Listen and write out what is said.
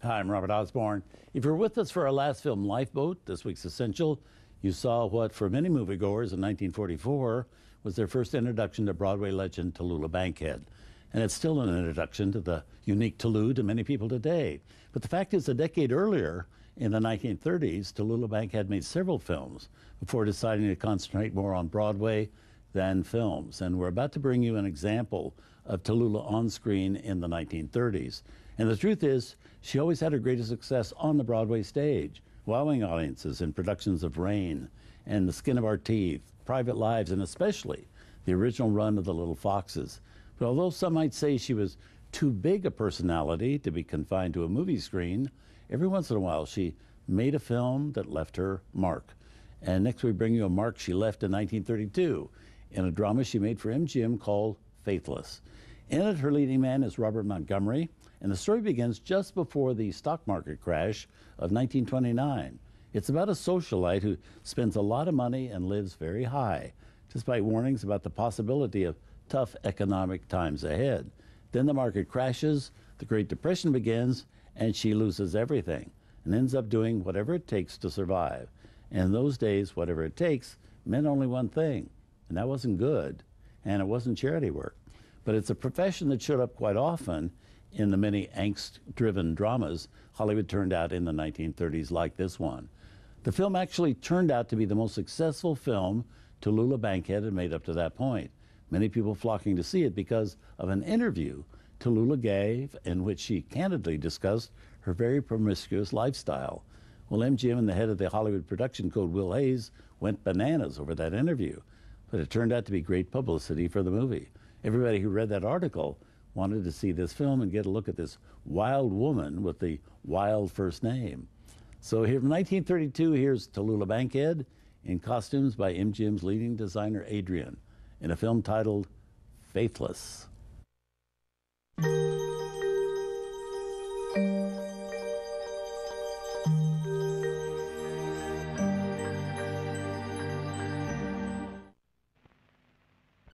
Hi, I'm Robert Osborne. If you're with us for our last film, Lifeboat, this week's Essential, you saw what, for many moviegoers in 1944, was their first introduction to Broadway legend Tallulah Bankhead. And it's still an introduction to the unique Tallulah to many people today. But the fact is, a decade earlier, in the 1930s, Tallulah Bankhead made several films before deciding to concentrate more on Broadway than films. And we're about to bring you an example of Tallulah on screen in the 1930s. And the truth is, she always had her greatest success on the Broadway stage, wowing audiences in productions of Rain and The Skin of Our Teeth, Private Lives, and especially the original run of The Little Foxes. But although some might say she was too big a personality to be confined to a movie screen, every once in a while she made a film that left her mark. And next we bring you a mark she left in 1932 in a drama she made for MGM called Faithless. In it, her leading man is Robert Montgomery, and the story begins just before the stock market crash of 1929. It's about a socialite who spends a lot of money and lives very high, despite warnings about the possibility of tough economic times ahead. Then the market crashes, the Great Depression begins, and she loses everything and ends up doing whatever it takes to survive. And in those days, whatever it takes meant only one thing, and that wasn't good, and it wasn't charity work. But it's a profession that showed up quite often in the many angst-driven dramas Hollywood turned out in the 1930s, like this one. The film actually turned out to be the most successful film Tallulah Bankhead had made up to that point. Many people flocking to see it because of an interview Tallulah gave in which she candidly discussed her very promiscuous lifestyle. Well, MGM and the head of the Hollywood production code, Will Hayes, went bananas over that interview. But it turned out to be great publicity for the movie. Everybody who read that article wanted to see this film and get a look at this wild woman with the wild first name. So here from 1932, here's Tallulah Bankhead in costumes by MGM's leading designer, Adrian, in a film titled Faithless.